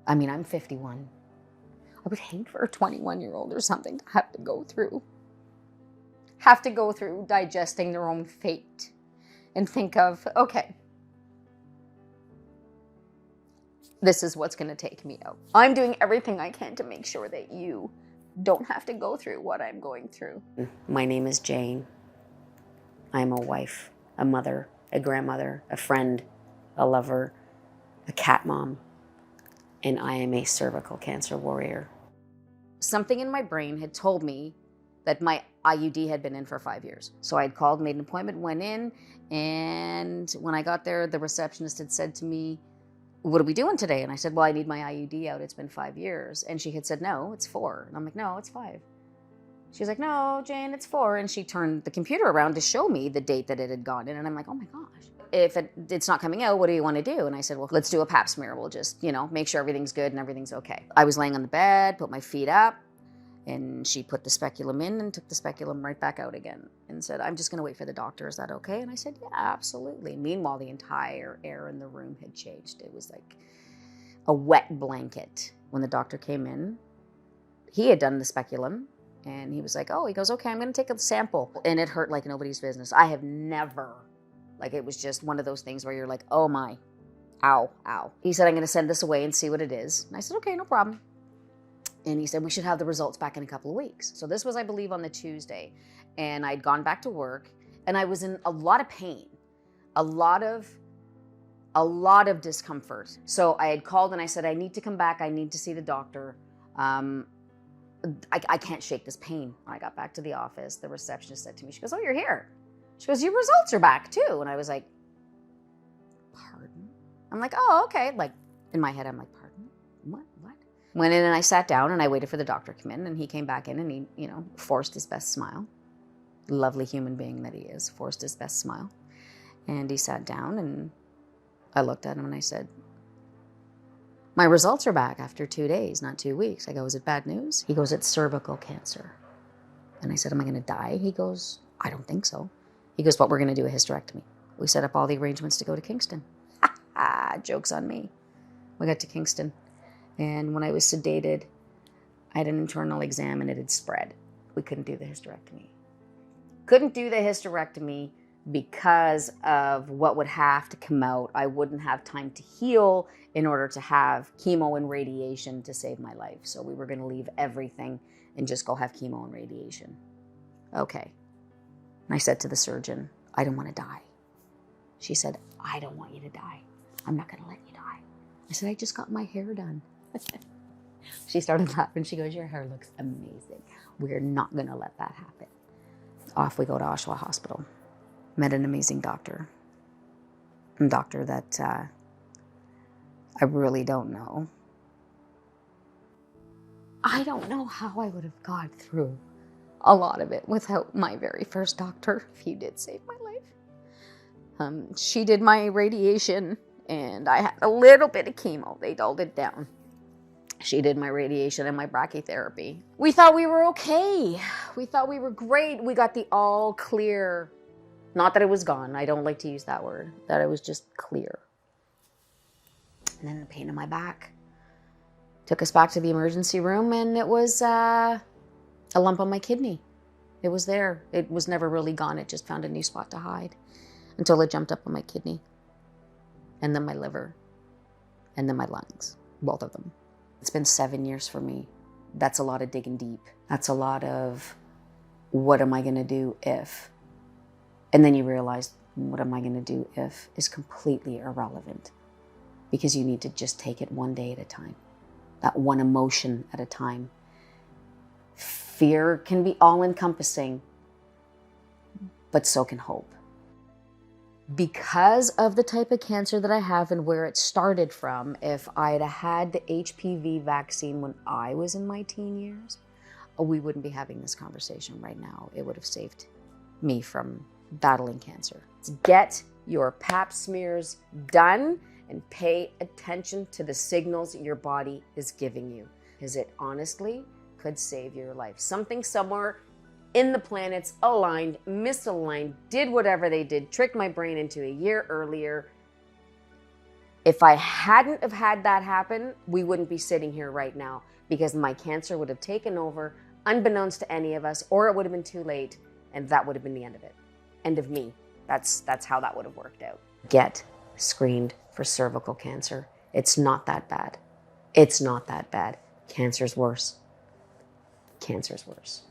I mean, I'm 51. I would hate for a 21-year-old or something to have to go through digesting their own fate and think of, okay, this is what's going to take me out. I'm doing everything I can to make sure that you don't have to go through what I'm going through. My name is Jane. I'm a wife, a mother, a grandmother, a friend, a lover, a cat mom, and I am a cervical cancer warrior. Something in my brain had told me that my IUD had been in for 5 years. So I'd called, made an appointment, went in, and when I got there, the receptionist had said to me, "What are we doing today?" And I said, "Well, I need my IUD out. It's been 5 years." And she had said, "No, it's 4." And I'm like, "No, it's 5." She's like, "No, Jane, it's 4." And she turned the computer around to show me the date that it had gone in. And I'm like, "Oh my gosh. If it's not coming out, what do you want to do?" And I said, "Well, let's do a pap smear. We'll just, make sure everything's good and everything's okay." I was laying on the bed, put my feet up, and she put the speculum in and took the speculum right back out again and said, "I'm just going to wait for the doctor. Is that okay?" And I said, "Yeah, absolutely." Meanwhile, the entire air in the room had changed. It was like a wet blanket. When the doctor came in, he had done the speculum, and he was like, "Oh," he goes, "Okay, I'm going to take a sample." And it hurt like nobody's business. I have never, it was just one of those things where you're like, "Oh my, ow, ow." He said, "I'm going to send this away and see what it is." And I said, "Okay, no problem." And he said, "We should have the results back in a couple of weeks." So this was, I believe, on the Tuesday. And I'd gone back to work, and I was in a lot of pain, a lot of discomfort. So I had called and I said, "I need to come back. I need to see the doctor. I can't shake this pain." When I got back to the office, the receptionist said to me, she goes, "Oh, you're here." She goes, "Your results are back too." And I was like, "Pardon?" I'm like, "Oh, okay." Like in my head, I'm like, "Pardon? What? Went in and I sat down and I waited for the doctor to come in, and he came back in and he, forced his best smile. Lovely human being that he is, forced his best smile. And he sat down and I looked at him and I said, "My results are back after 2 days, not 2 weeks." I go, "Is it bad news?" He goes, "It's cervical cancer." And I said, "Am I going to die?" He goes, "I don't think so." He goes, "But we're going to do a hysterectomy." We set up all the arrangements to go to Kingston. Joke's on me. We got to Kingston. And when I was sedated, I had an internal exam and it had spread. We couldn't do the hysterectomy. Because of what would have to come out. I wouldn't have time to heal in order to have chemo and radiation to save my life. So we were going to leave everything and just go have chemo and radiation. Okay. And I said to the surgeon, "I don't want to die." She said, "I don't want you to die. I'm not going to let you die." I said, "I just got my hair done." She started laughing. She goes, "Your hair looks amazing. We're not going to let that happen." Off we go to Oshawa Hospital. Met an amazing doctor. A doctor that I really don't know. I don't know how I would have got through a lot of it without my very first doctor, if he did save my life. She did my radiation, and I had a little bit of chemo. They dulled it down. She did my radiation and my brachytherapy. We thought we were okay. We thought we were great. We got the all clear. Not that it was gone. I don't like to use that word. That it was just clear. And then the pain in my back took us back to the emergency room, and it was a lump on my kidney. It was there. It was never really gone. It just found a new spot to hide until it jumped up on my kidney, and then my liver, and then my lungs, both of them. It's been 7 years for me. That's a lot of digging deep. That's a lot of, what am I going to do if? And then you realize, what am I going to do if is completely irrelevant, because you need to just take it one day at a time, that one emotion at a time. Fear can be all-encompassing, but so can hope. Because of the type of cancer that I have and where it started from, if I had had the HPV vaccine when I was in my teen years, we wouldn't be having this conversation right now. It would have saved me from battling cancer. Get your pap smears done and pay attention to the signals your body is giving you, because it honestly could save your life. Something somewhere in the planets aligned, misaligned, did whatever they did, tricked my brain into a year earlier. If I hadn't have had that happen, we wouldn't be sitting here right now, because my cancer would have taken over unbeknownst to any of us, or it would have been too late, and that would have been the end of it. End of me. That's how that would have worked out. Get screened for cervical cancer. It's not that bad. It's not that bad. Cancer's worse. Cancer's worse.